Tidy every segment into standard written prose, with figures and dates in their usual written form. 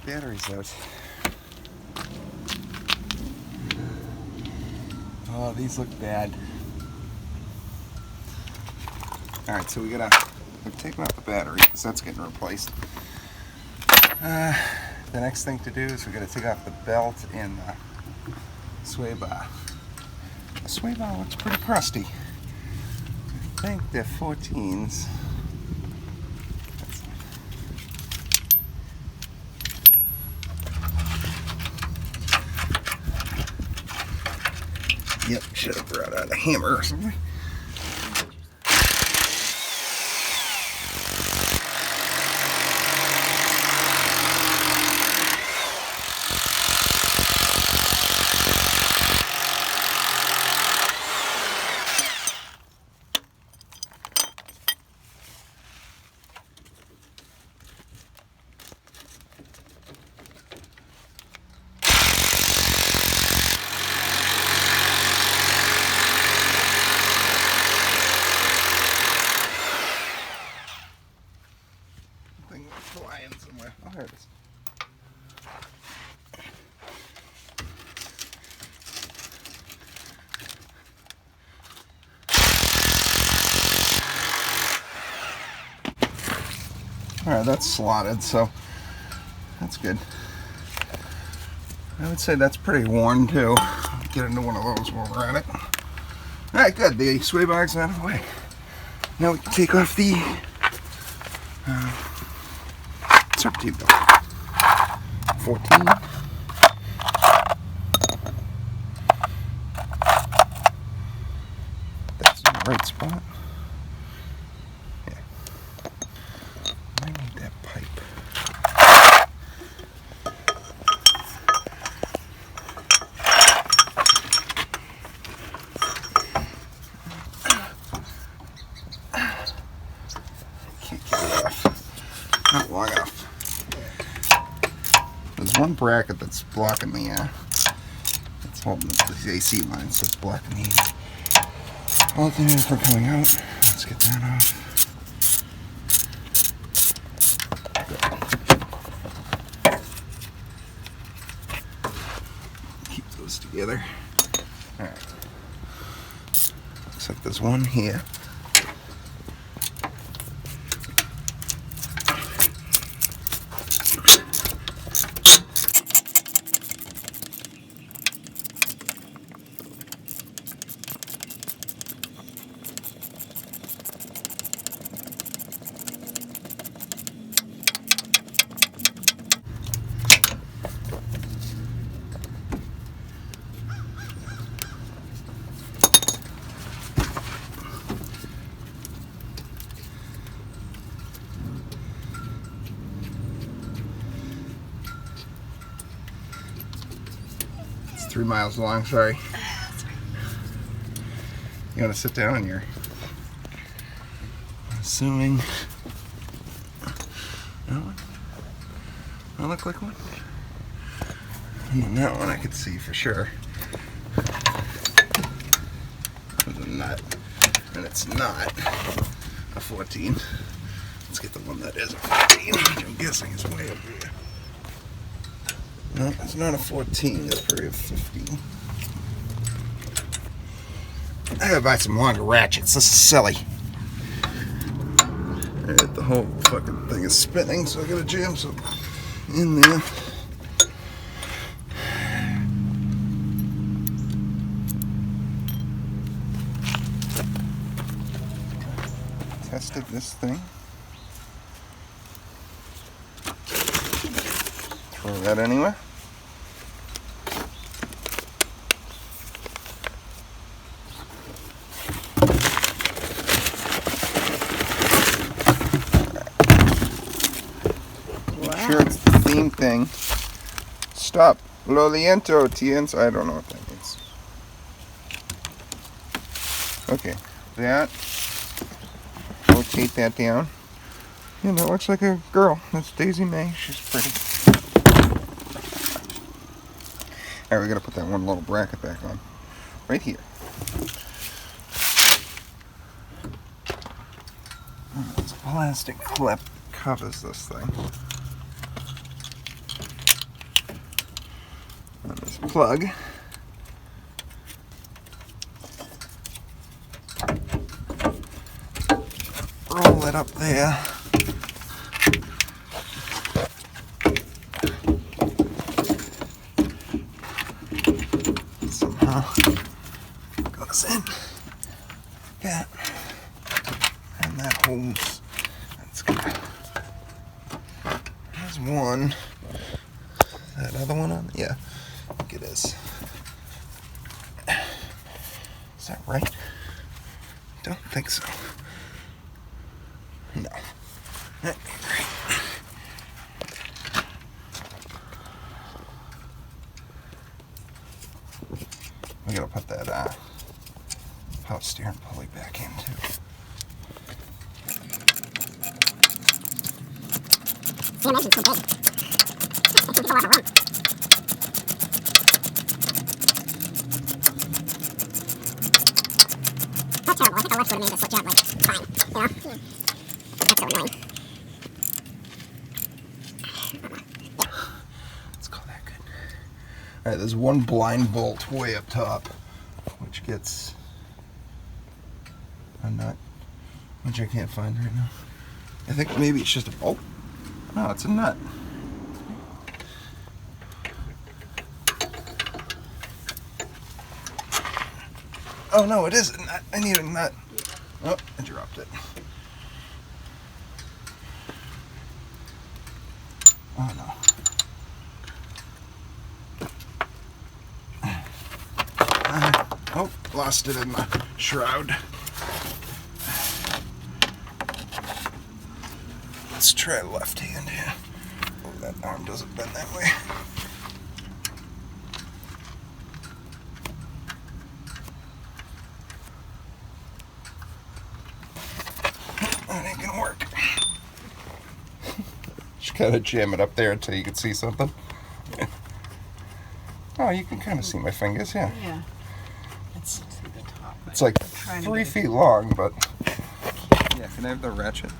batteries out. Oh, these look bad. Alright, so we're taking out the battery because that's getting replaced. The next thing to do is we're going to take off the belt and the sway bar. The sway bar looks pretty crusty. I think they're 14s. Yep, should have brought out a hammer or something. Flying somewhere. Oh, there it is. Alright, that's slotted, so that's good. I would say that's pretty worn too. Get into one of those while we're at it. Alright, good. The sway bar's out of the way. Now we can take off the serpentine belt. 14. That's in the right spot. Yeah. I need that pipe. Can't get it off. Not long enough. There's one bracket that's blocking the, it's holding the AC line, so it's blocking the alternator from coming out. Let's get that off. Good. Keep those together. Alright. Looks like there's one here. It's 3 miles long, sorry. You want to sit down in here? Assuming that one? That look like one? And that one I could see for sure. There's a nut, and it's not a 14. Let's get the one that is a 14, which I'm guessing is way up here. No, it's not a 14, it's probably a 15. I gotta buy some longer ratchets. This is silly. Alright, the whole fucking thing is spinning, so I gotta jam some in there. Tested this thing. Throw that anywhere. Sure, it's the theme thing. Stop. Lo liento, tiens. I don't know what that means. Okay, that. Rotate that down. Yeah, that looks like a girl. That's Daisy May. She's pretty. Alright, we gotta put that one little bracket back on. Right here. This plastic clip covers this thing. plug. Roll it up there. Somehow goes in. That. And that holds. That's good. There's one. That other one on? Yeah, I think it is. Is that right? Don't think so. No. That ain't right. We gotta put that power steering pulley back in too. The engine's too big. It takes a lot of room. Not terrible. I think a lift would have made this switch out like fine. You know? Yeah. That's so annoying. Yeah. Let's call that good. Alright, there's one blind bolt way up top, which gets a nut, which I can't find right now. I think maybe it's just a bolt. No, it's a nut. Oh no, it is a nut. I need a nut. Oh, I dropped it. Oh no. Oh, lost it in the shroud. Let's try left hand here. Oh, that arm doesn't bend that way. That ain't gonna work. Just gotta jam it up there until you can see something. Oh, you can kind of see my fingers, yeah. Yeah. Let's see the top. It's like 3 feet long, but... Yeah, can I have the ratchet?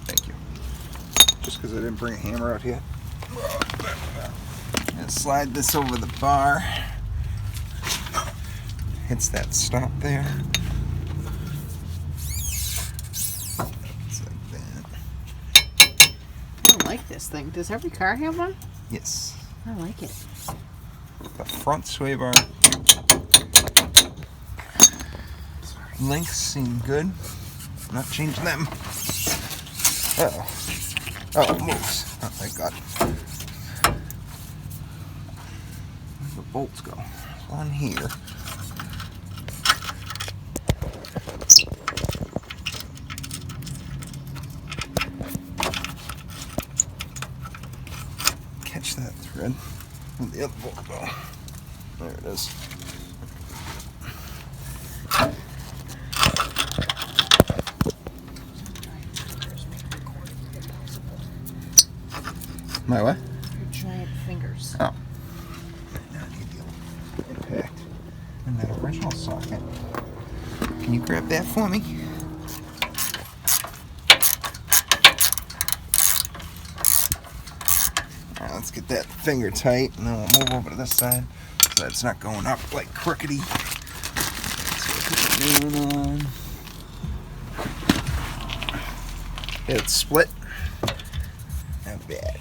Thank you. Just because I didn't bring a hammer out here. And slide this over the bar. Hits that stop there. It's like that. I like this thing. Does every car have one? Yes. I like it. The front sway bar. Links seem good. I'm not changing them. Uh-oh. Oh, it moves. Oh, thank God. Where'd the bolts go? One here. Catch that thread. Where'd the other bolt go? There it is. My what? Your giant fingers. Oh. Now I need the impact in that original socket. Can you grab that for me? Alright, let's get that finger tight, and then we'll move over to this side so it's not going up like crookedy. So put the new one on. It's split. Not bad.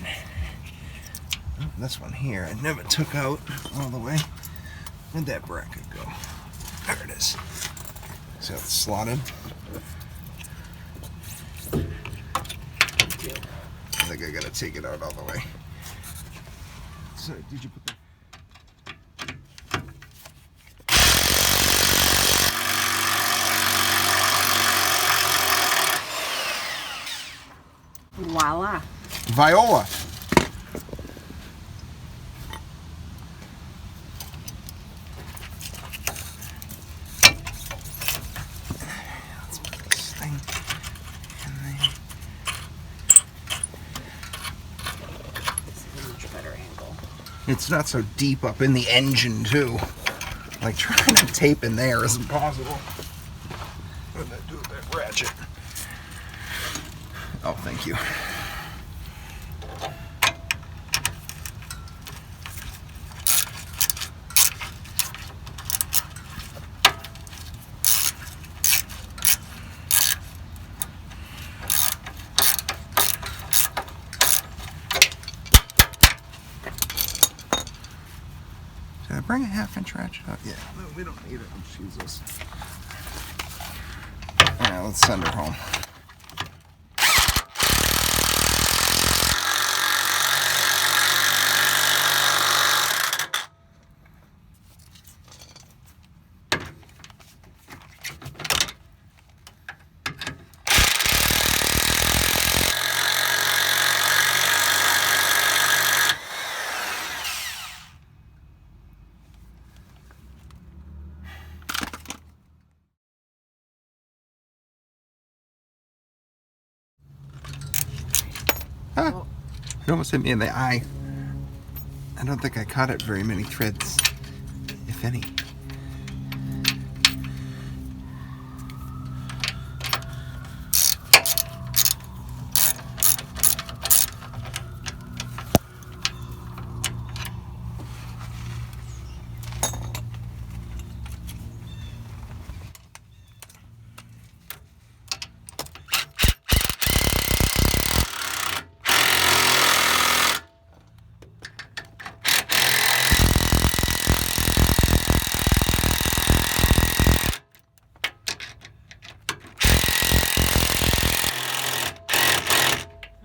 This one here I never took out all the way. Where'd that bracket go? There it is. See how it's slotted? I think I gotta take it out all the way. So, did you put the... Voila. Viola! Let's put this thing in there. It's a much better angle. It's not so deep up in the engine, too. Like, trying to tape in there is impossible. What did I do with that ratchet? Oh, thank you. Did I bring a 1/2-inch ratchet out? Yeah, no, we don't need it. Let's use this. Alright, let's send her home. Ah, it almost hit me in the eye. I don't think I caught it very many threads, if any.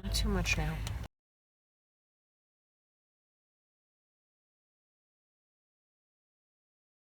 Not too much now.